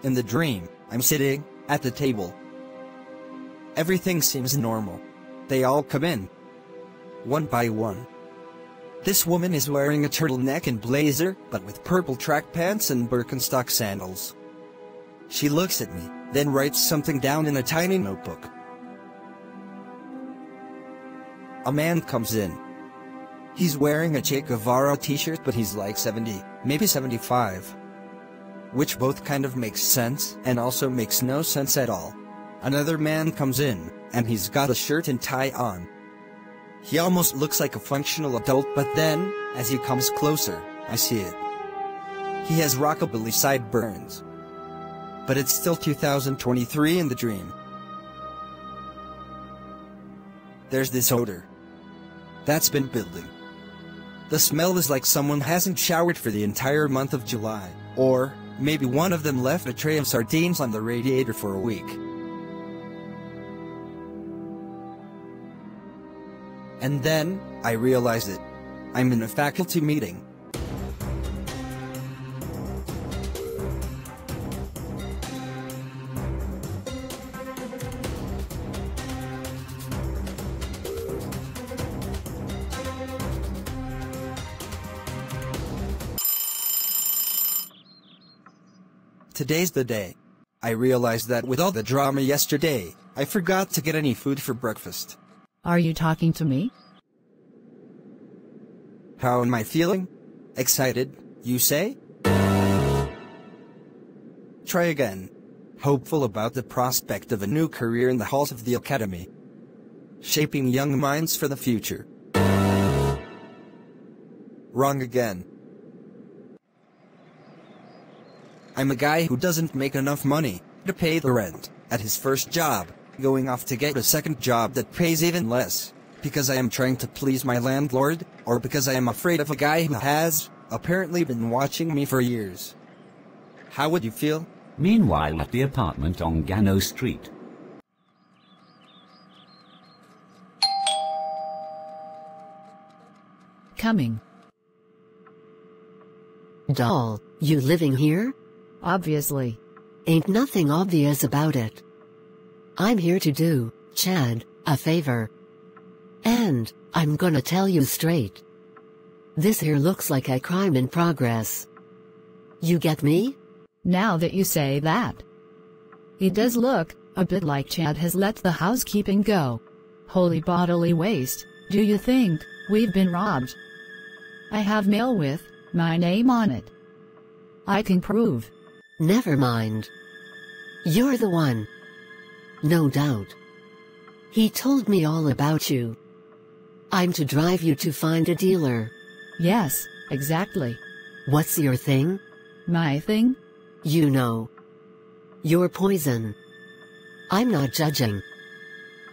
In the dream, I'm sitting at the table. Everything seems normal. They all come in, one by one. This woman is wearing a turtleneck and blazer, but with purple track pants and Birkenstock sandals. She looks at me, then writes something down in a tiny notebook. A man comes in. He's wearing a Che Guevara t-shirt, but he's like 70, maybe 75. Which both kind of makes sense, and also makes no sense at all. Another man comes in, and he's got a shirt and tie on. He almost looks like a functional adult, but then, as he comes closer, I see it. He has rockabilly sideburns. But it's still 2023 in the dream. There's this odor that's been building. The smell is like someone hasn't showered for the entire month of July, or maybe one of them left a tray of sardines on the radiator for a week. And then, I realize it. I'm in a faculty meeting. Today's the day. I realized that with all the drama yesterday, I forgot to get any food for breakfast. Are you talking to me? How am I feeling? Excited, you say? Try again. Hopeful about the prospect of a new career in the halls of the academy. Shaping young minds for the future. Wrong again. I'm a guy who doesn't make enough money to pay the rent at his first job, going off to get a second job that pays even less, because I am trying to please my landlord, or because I am afraid of a guy who has, apparently been watching me for years. How would you feel? Meanwhile, at the apartment on Gano Street. Coming. Doll, you living here? Obviously. Ain't nothing obvious about it. I'm here to do Chad a favor. And I'm gonna tell you straight. This here looks like a crime in progress. You get me? Now that you say that. It does look a bit like Chad has let the housekeeping go. Holy bodily waste, do you think we've been robbed? I have mail with my name on it. I can prove. Never mind. You're the one. No doubt. He told me all about you. I'm to drive you to find a dealer. Yes, exactly. What's your thing? My thing? You know. Your poison. I'm not judging.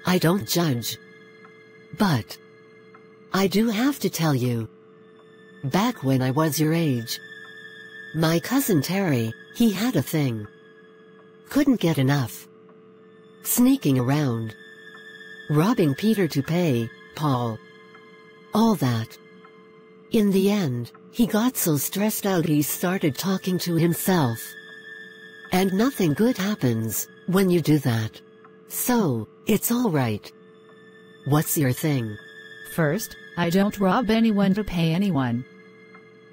I don't judge. But I do have to tell you. Back when I was your age, my cousin Terry, he had a thing. Couldn't get enough. Sneaking around. Robbing Peter to pay Paul. All that. In the end, he got so stressed out he started talking to himself. And nothing good happens when you do that. So, it's alright. What's your thing? First, I don't rob anyone to pay anyone.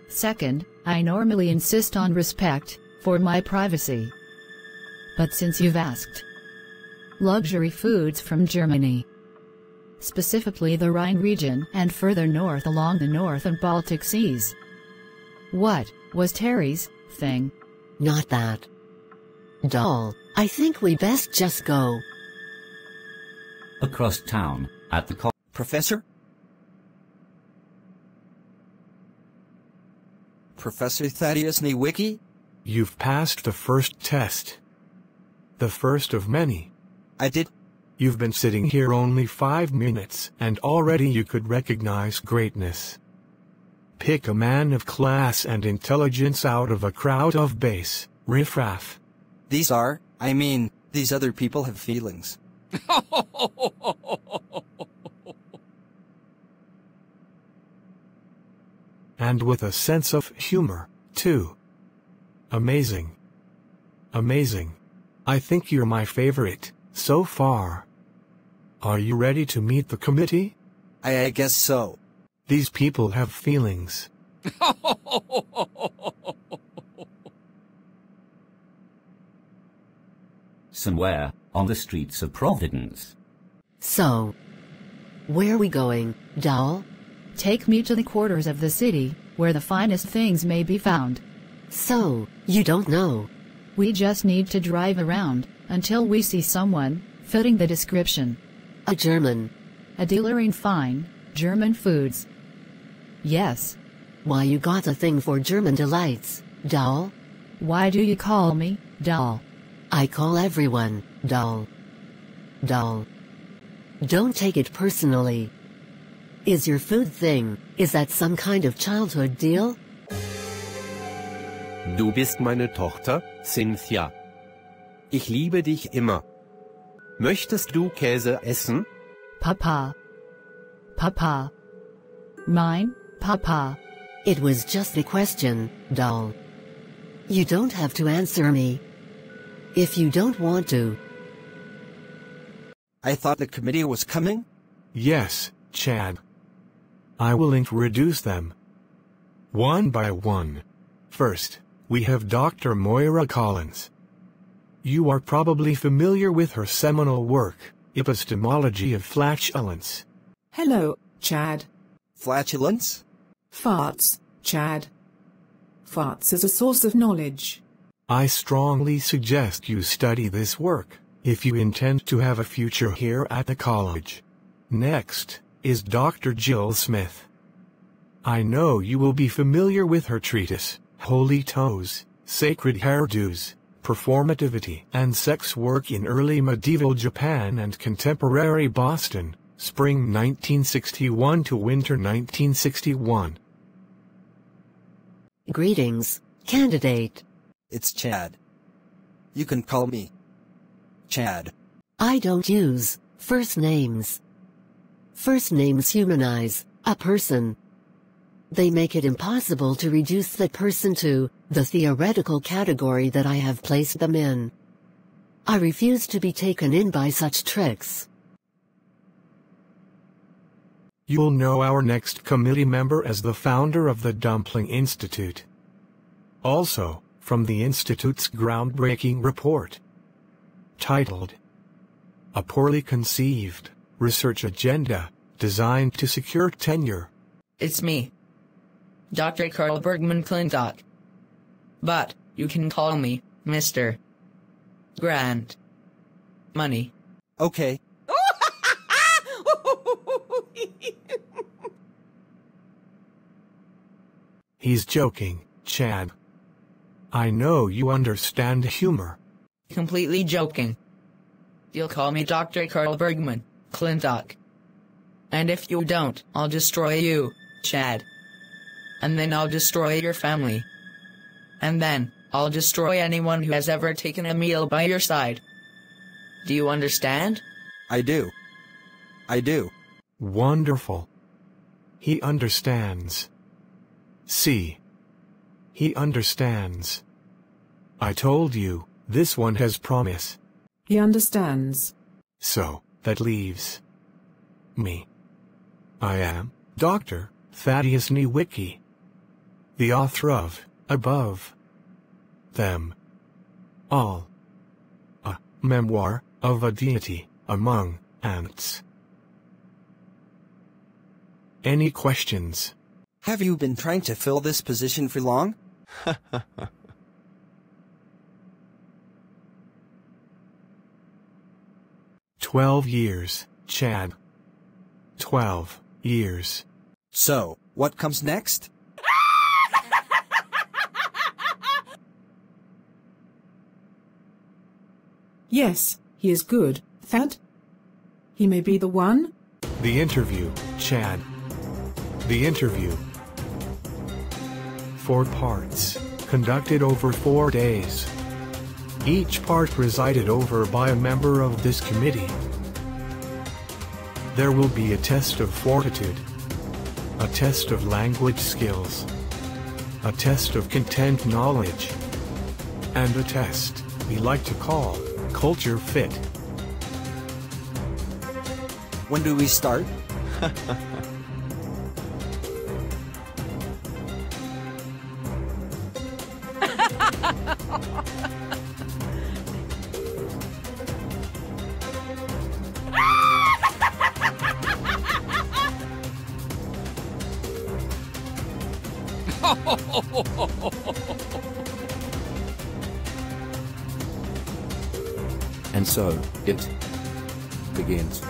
Second, I normally insist on respect for my privacy. But since you've asked, luxury foods from Germany, specifically the Rhine region and further north along the North and Baltic Seas. What was Terry's thing? Not that. Doll, I think we best just go. Across town, at the Professor? Professor Thaddeus Nowicki? You've passed the first test. The first of many. I did. You've been sitting here only 5 minutes, and already you could recognize greatness. Pick a man of class and intelligence out of a crowd of base riffraff. These other people have feelings. And with a sense of humor, too. Amazing. Amazing. I think you're my favorite, so far. Are you ready to meet the committee? I guess so. These people have feelings. Somewhere on the streets of Providence. So, where are we going, doll? Take me to the quarters of the city, where the finest things may be found. So, you don't know. We just need to drive around, until we see someone, fitting the description. A German. A dealer in fine, German foods. Yes. Why you got a thing for German delights, doll? Why do you call me, doll? I call everyone, doll. Doll. Don't take it personally. Is your food thing, is that some kind of childhood deal? Du bist meine Tochter, Cynthia. Ich liebe dich immer. Möchtest du Käse essen? Papa. Papa. Mine, Papa. It was just a question, doll. You don't have to answer me. If you don't want to. I thought the committee was coming? Yes, Chad. I will introduce them. One by one. First, we have Dr. Moira Collins. You are probably familiar with her seminal work, Epistemology of Flatulence. Hello, Chad. Flatulence? Farts, Chad. Farts is a source of knowledge. I strongly suggest you study this work, if you intend to have a future here at the college. Next is Dr. Jill Smith. I know you will be familiar with her treatise, Holy Toes, Sacred Hairdos, Performativity and Sex Work in Early Medieval Japan and Contemporary Boston, Spring 1961 to Winter 1961. Greetings, candidate. It's Chad. You can call me Chad. I don't use first names. First names humanize a person. They make it impossible to reduce that person to the theoretical category that I have placed them in. I refuse to be taken in by such tricks. You'll know our next committee member as the founder of the Dumpling Institute. Also, from the Institute's groundbreaking report, titled A Poorly Conceived Research Agenda Designed to Secure Tenure. It's me, Dr. Carl Bergman Clintock. But you can call me Mr. Grant Money. Okay. He's joking, Chad. I know you understand humor. Completely joking. You'll call me Dr. Carl Bergman Clintock. And if you don't, I'll destroy you, Chad. And then I'll destroy your family. And then, I'll destroy anyone who has ever taken a meal by your side. Do you understand? I do. I do. Wonderful. He understands. See. He understands. I told you, this one has promise. He understands. So, that leaves me. I am Dr. Thaddeus Nowicki, the author of Above Them All, a memoir of a deity among ants. Any questions? Have you been trying to fill this position for long? 12 years, Chad. 12 years. So, what comes next? Yes, he is good, Thad. He may be the one. The interview, Chad. The interview. 4 parts, conducted over 4 days. Each part presided over by a member of this committee. There will be a test of fortitude, a test of language skills, a test of content knowledge, and a test, we like to call culture fit. When do we start? And so, it begins.